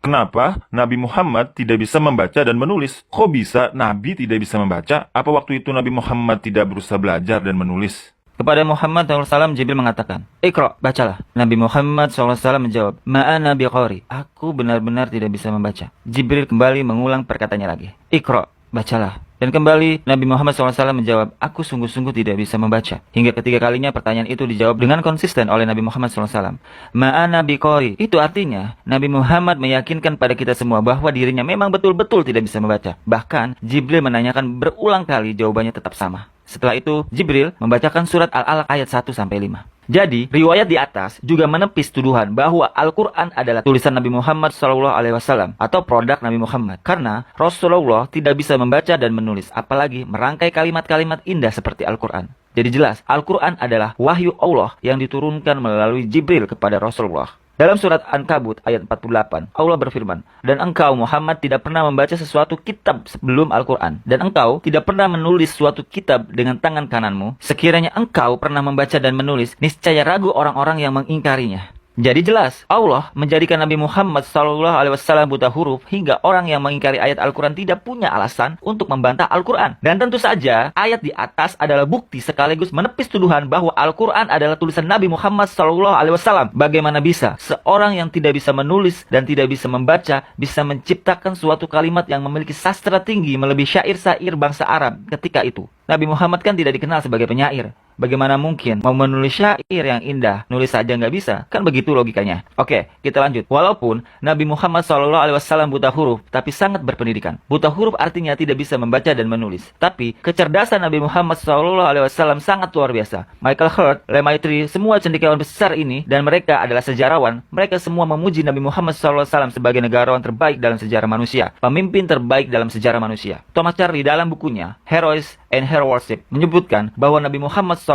Kenapa Nabi Muhammad tidak bisa membaca dan menulis? Kok bisa Nabi tidak bisa membaca? Apa waktu itu Nabi Muhammad tidak berusaha belajar dan menulis? Kepada Muhammad SAW, Jibril mengatakan, "Iqra, bacalah." Nabi Muhammad SAW menjawab, "Ma'ana biqari." Aku benar-benar tidak bisa membaca. Jibril kembali mengulang perkataannya lagi. "Iqra, bacalah." Dan kembali Nabi Muhammad SAW menjawab, "Aku sungguh-sungguh tidak bisa membaca." Hingga ketiga kalinya pertanyaan itu dijawab dengan konsisten oleh Nabi Muhammad SAW. Ma'ana biqari. Itu artinya Nabi Muhammad meyakinkan pada kita semua bahwa dirinya memang betul-betul tidak bisa membaca. Bahkan Jibril menanyakan berulang kali, jawabannya tetap sama. Setelah itu Jibril membacakan surat Al-Alaq ayat 1-5. Jadi, riwayat di atas juga menepis tuduhan bahwa Al-Quran adalah tulisan Nabi Muhammad SAW atau produk Nabi Muhammad. Karena Rasulullah tidak bisa membaca dan menulis, apalagi merangkai kalimat-kalimat indah seperti Al-Quran. Jadi jelas, Al-Quran adalah wahyu Allah yang diturunkan melalui Jibril kepada Rasulullah. Dalam surat An-Kabut ayat 48, Allah berfirman, "Dan engkau Muhammad tidak pernah membaca sesuatu kitab sebelum Al-Quran. Dan engkau tidak pernah menulis suatu kitab dengan tangan kananmu. Sekiranya engkau pernah membaca dan menulis, niscaya ragu orang-orang yang mengingkarinya." Jadi jelas, Allah menjadikan Nabi Muhammad SAW buta huruf hingga orang yang mengingkari ayat Al-Quran tidak punya alasan untuk membantah Al-Quran. Dan tentu saja, ayat di atas adalah bukti sekaligus menepis tuduhan bahwa Al-Quran adalah tulisan Nabi Muhammad SAW. Bagaimana bisa seorang yang tidak bisa menulis dan tidak bisa membaca bisa menciptakan suatu kalimat yang memiliki sastra tinggi melebihi syair-syair bangsa Arab ketika itu? Nabi Muhammad kan tidak dikenal sebagai penyair. Bagaimana mungkin mau menulis syair yang indah, nulis saja nggak bisa? Kan begitu logikanya. Oke, kita lanjut. Walaupun Nabi Muhammad SAW buta huruf, tapi sangat berpendidikan. Buta huruf artinya tidak bisa membaca dan menulis. Tapi kecerdasan Nabi Muhammad SAW sangat luar biasa. Michael Hurt, Lemaitre, semua cendekiawan besar ini, dan mereka adalah sejarawan. Mereka semua memuji Nabi Muhammad SAW sebagai negarawan terbaik dalam sejarah manusia, pemimpin terbaik dalam sejarah manusia. Thomas Charlie dalam bukunya Heroes and Hero Worship menyebutkan bahwa Nabi Muhammad SAW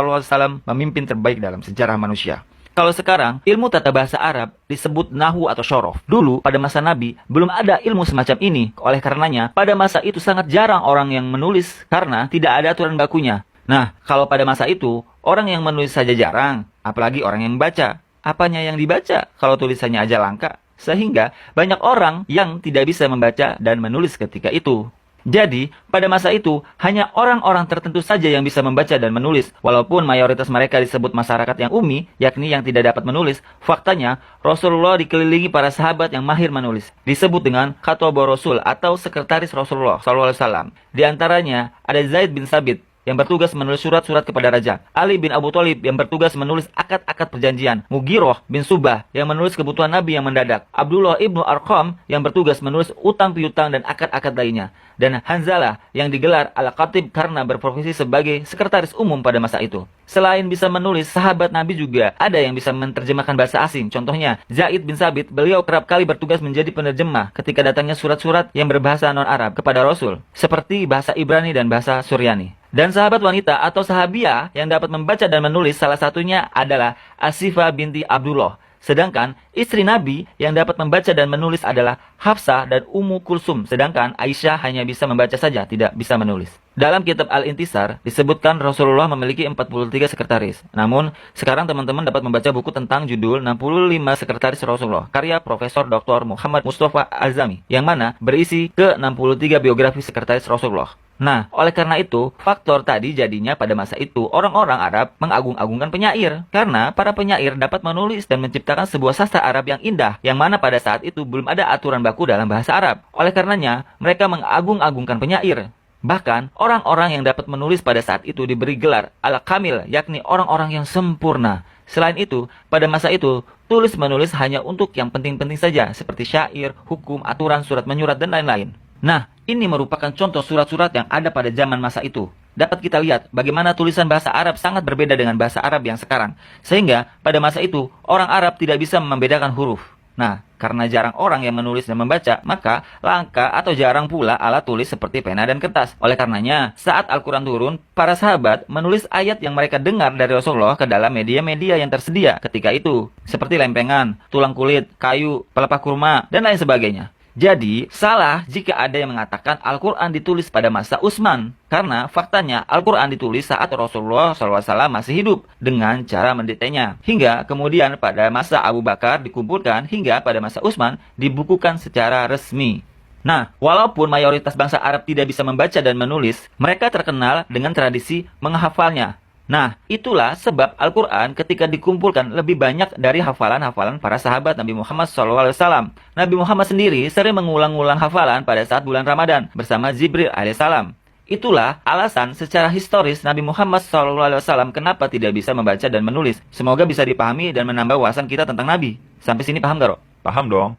memimpin terbaik dalam sejarah manusia. Kalau sekarang, ilmu tata bahasa Arab disebut nahwu atau syorof. Dulu, pada masa Nabi, belum ada ilmu semacam ini. Oleh karenanya, pada masa itu sangat jarang orang yang menulis karena tidak ada aturan bakunya. Nah, kalau pada masa itu, orang yang menulis saja jarang, apalagi orang yang membaca. Apanya yang dibaca kalau tulisannya aja langka? Sehingga banyak orang yang tidak bisa membaca dan menulis ketika itu. Jadi, pada masa itu, hanya orang-orang tertentu saja yang bisa membaca dan menulis. Walaupun mayoritas mereka disebut masyarakat yang ummi, yakni yang tidak dapat menulis, faktanya, Rasulullah dikelilingi para sahabat yang mahir menulis. Disebut dengan Khatibur Rasul atau sekretaris Rasulullah SAW. Di antaranya, ada Zaid bin Sabit yang bertugas menulis surat-surat kepada raja, Ali bin Abu Thalib yang bertugas menulis akad-akad perjanjian, Mughirah bin Subah yang menulis kebutuhan Nabi yang mendadak, Abdullah ibnu Arqam yang bertugas menulis utang piutang dan akad-akad lainnya, dan Hanzalah yang digelar Al-Khatib karena berprofesi sebagai sekretaris umum pada masa itu. Selain bisa menulis, sahabat Nabi juga ada yang bisa menerjemahkan bahasa asing. Contohnya, Zaid bin Sabit, beliau kerap kali bertugas menjadi penerjemah ketika datangnya surat-surat yang berbahasa non-Arab kepada Rasul, seperti bahasa Ibrani dan bahasa Suryani. Dan sahabat wanita atau sahabiah yang dapat membaca dan menulis salah satunya adalah Asifah binti Abdullah. Sedangkan istri Nabi yang dapat membaca dan menulis adalah Hafsah dan Ummu Kulsum. Sedangkan Aisyah hanya bisa membaca saja, tidak bisa menulis. Dalam kitab Al-Intisar disebutkan Rasulullah memiliki 43 sekretaris. Namun, sekarang teman-teman dapat membaca buku tentang judul 65 Sekretaris Rasulullah, karya Profesor Dr. Muhammad Mustafa Azami, yang mana berisi ke 63 biografi sekretaris Rasulullah. Nah, oleh karena itu, faktor tadi jadinya pada masa itu orang-orang Arab mengagung-agungkan penyair. Karena para penyair dapat menulis dan menciptakan sebuah sastra Arab yang indah, yang mana pada saat itu belum ada aturan baku dalam bahasa Arab. Oleh karenanya, mereka mengagung-agungkan penyair. Bahkan, orang-orang yang dapat menulis pada saat itu diberi gelar Al-Kamil, yakni orang-orang yang sempurna. Selain itu, pada masa itu, tulis-menulis hanya untuk yang penting-penting saja, seperti syair, hukum, aturan, surat menyurat, dan lain-lain. Nah, ini merupakan contoh surat-surat yang ada pada zaman masa itu. Dapat kita lihat bagaimana tulisan bahasa Arab sangat berbeda dengan bahasa Arab yang sekarang. Sehingga pada masa itu, orang Arab tidak bisa membedakan huruf. Nah, karena jarang orang yang menulis dan membaca, maka langka atau jarang pula alat tulis seperti pena dan kertas. Oleh karenanya, saat Al-Quran turun, para sahabat menulis ayat yang mereka dengar dari Rasulullah ke dalam media-media yang tersedia ketika itu. Seperti lempengan, tulang kulit, kayu, pelepah kurma, dan lain sebagainya. Jadi, salah jika ada yang mengatakan Al-Quran ditulis pada masa Utsman. Karena faktanya Al-Quran ditulis saat Rasulullah SAW masih hidup dengan cara mendetainya. Hingga kemudian pada masa Abu Bakar dikumpulkan hingga pada masa Utsman dibukukan secara resmi. Nah, walaupun mayoritas bangsa Arab tidak bisa membaca dan menulis, mereka terkenal dengan tradisi menghafalnya. Nah, itulah sebab Al-Quran ketika dikumpulkan lebih banyak dari hafalan-hafalan para sahabat Nabi Muhammad SAW. Nabi Muhammad sendiri sering mengulang-ulang hafalan pada saat bulan Ramadan bersama Jibril alaihissalam. Itulah alasan secara historis Nabi Muhammad SAW kenapa tidak bisa membaca dan menulis. Semoga bisa dipahami dan menambah wawasan kita tentang Nabi. Sampai sini paham gak, Ro? Paham dong.